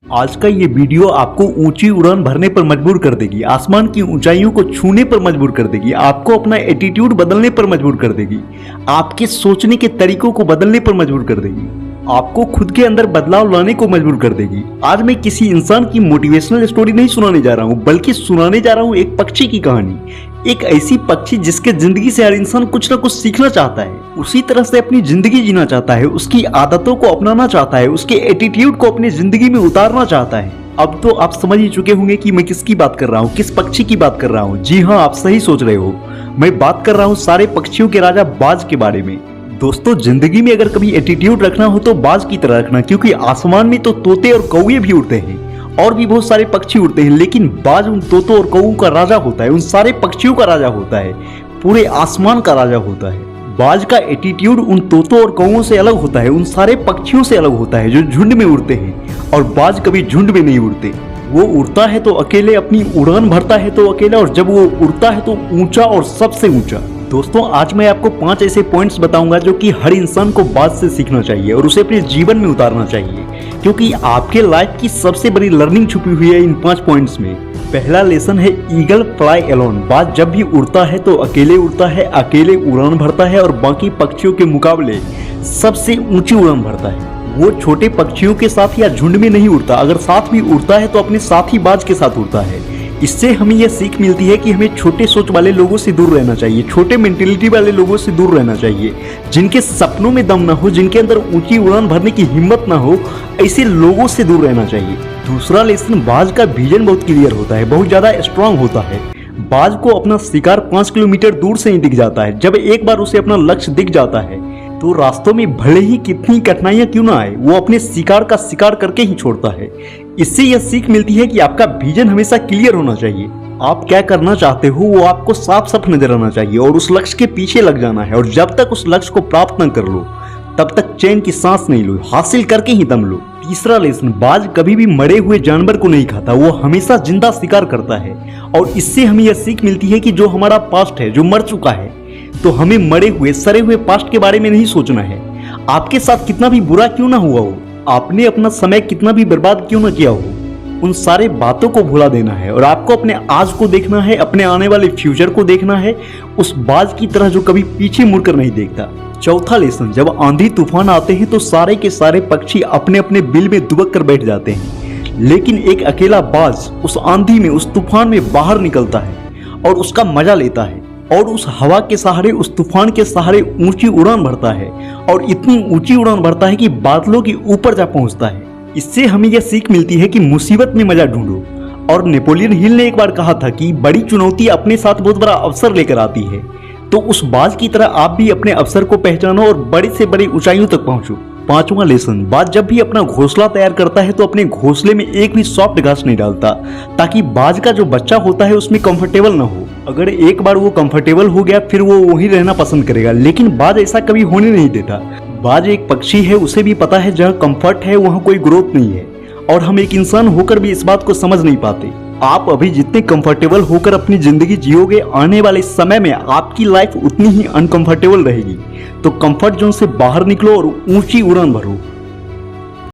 आज का ये वीडियो आपको ऊंची उड़ान भरने पर मजबूर कर देगी, आसमान की ऊंचाइयों को छूने पर मजबूर कर देगी, आपको अपना एटीट्यूड बदलने पर मजबूर कर देगी, आपके सोचने के तरीकों को बदलने पर मजबूर कर देगी, आपको खुद के अंदर बदलाव लाने को मजबूर कर देगी। आज मैं किसी इंसान की मोटिवेशनल स्टोरी नहीं सुनाने जा रहा हूँ, बल्कि सुनाने जा रहा हूँ एक पक्षी की कहानी। एक ऐसी पक्षी जिसके जिंदगी से हर इंसान कुछ ना कुछ सीखना चाहता है, उसी तरह से अपनी जिंदगी जीना चाहता है, उसकी आदतों को अपनाना चाहता है, उसके एटीट्यूड को अपनी जिंदगी में उतारना चाहता है। अब तो आप समझ ही चुके होंगे कि मैं किसकी बात कर रहा हूँ, किस पक्षी की बात कर रहा हूँ। जी हाँ, आप सही सोच रहे हो, मैं बात कर रहा हूँ सारे पक्षियों के राजा बाज के बारे में। दोस्तों, जिंदगी में अगर कभी एटीट्यूड रखना हो तो बाज की तरह रखना, क्योंकि आसमान में तो तोते और कौवे भी उड़ते हैं और भी बहुत सारे पक्षी उड़ते हैं, लेकिन बाज उन तोतों और कौवों का राजा होता है, उन सारे पक्षियों का राजा होता है, पूरे आसमान का राजा होता है। बाज का एटीट्यूड उन तोतों और कौवों से अलग होता है, उन सारे पक्षियों से अलग होता है जो झुंड में उड़ते हैं, और बाज कभी झुंड में नहीं उड़ते। वो उड़ता है तो अकेले, अपनी उड़ान भरता है तो अकेला, और जब वो उड़ता है तो ऊंचा और सबसे ऊंचा। दोस्तों, आज मैं आपको 5 ऐसे पॉइंट्स बताऊंगा जो कि हर इंसान को बाज से सीखना चाहिए और उसे अपने जीवन में उतारना चाहिए, क्योंकि आपके लाइफ की सबसे बड़ी लर्निंग छुपी हुई है इन 5 पॉइंट्स में। पहला लेसन है ईगल फ्लाई अलोन। बाज जब भी उड़ता है तो अकेले उड़ता है, अकेले उड़ान भरता है और बाकी पक्षियों के मुकाबले सबसे ऊंची उड़ान भरता है। वो छोटे पक्षियों के साथ या झुंड में नहीं उड़ता, अगर साथ भी उड़ता है तो अपने साथी बाज के साथ उड़ता है। इससे हमें यह सीख मिलती है कि हमें छोटे सोच वाले लोगों से दूर रहना चाहिए, छोटे मेंटेलिटी वाले लोगों से दूर रहना चाहिए, जिनके सपनों में दम ना हो, जिनके अंदर ऊंची उड़ान भरने की हिम्मत ना हो, ऐसे लोगों से दूर रहना चाहिए। दूसरा लेसन, बाज का विजन बहुत क्लियर होता है, बहुत ज्यादा स्ट्रांग होता है। बाज को अपना शिकार 5 किलोमीटर दूर से ही दिख जाता है। जब एक बार उसे अपना लक्ष्य दिख जाता है तो रास्तों में भले ही कितनी कठिनाइयां क्यों ना आए, वो अपने शिकार का शिकार करके ही छोड़ता है। इससे यह सीख मिलती है कि आपका विजन हमेशा क्लियर होना चाहिए। आप क्या करना चाहते हो वो आपको साफ साफ नजर आना चाहिए और उस लक्ष्य के पीछे लग जाना है, और जब तक उस लक्ष्य को प्राप्त न कर लो तब तक चैन की सांस नहीं लो, हासिल करके ही दम लो। तीसरा लेसन, बाज कभी भी मरे हुए जानवर को नहीं खाता, वो हमेशा जिंदा शिकार करता है, और इससे हमें यह सीख मिलती है कि जो हमारा पास्ट है, जो मर चुका है, तो हमें मरे हुए सड़े हुए पास्ट के बारे में नहीं सोचना है। आपके साथ कितना भी बुरा क्यों ना हुआ हो, आपने अपना समय कितना भी बर्बाद क्यों ना किया हो, उन सारे बातों को भुला देना है और आपको अपने आज को देखना है, अपने आने वाले फ्यूचर को देखना है, उस बाज की तरह जो कभी पीछे मुड़कर नहीं देखता। चौथा लेसन, जब आंधी तूफान आते हैं तो सारे के सारे पक्षी अपने अपने बिल में दुबक कर बैठ जाते हैं, लेकिन एक अकेला बाज उस आंधी में, उस तूफान में बाहर निकलता है और उसका मजा लेता है, और उस हवा के सहारे, उस तूफान के सहारे ऊंची उड़ान भरता है, और इतनी ऊंची उड़ान भरता है कि बादलों के ऊपर जा पहुंचता है। इससे हमें यह सीख मिलती है कि मुसीबत में मजा ढूंढो, और नेपोलियन हिल ने एक बार कहा था कि बड़ी चुनौती अपने साथ बहुत बड़ा अवसर लेकर आती है। तो उस बाज की तरह आप भी अपने अवसर को पहचानो और बड़ी से बड़ी ऊंचाइयों तक पहुंचो। पांचवा लेसन, बाज जब भी अपना घोंसला तैयार करता है तो अपने घोंसले में एक भी सॉफ्ट घास नहीं डालता, ताकि बाज का जो बच्चा होता है उसमें कंफर्टेबल ना हो। अगर एक बार वो कंफर्टेबल हो गया फिर वो वहीं रहना पसंद करेगा, लेकिन बाज ऐसा कभी होने नहीं देता। बाज एक पक्षी है, उसे भी पता है जहाँ कंफर्ट है वहाँ कोई ग्रोथ नहीं है, और हम एक इंसान होकर भी इस बात को समझ नहीं पाते। आप अभी जितने कंफर्टेबल होकर अपनी जिंदगी जियोगे, आने वाले समय में आपकी लाइफ उतनी ही अनकंफर्टेबल रहेगी। तो कंफर्ट जोन से बाहर निकलो और ऊंची उड़ान भरो।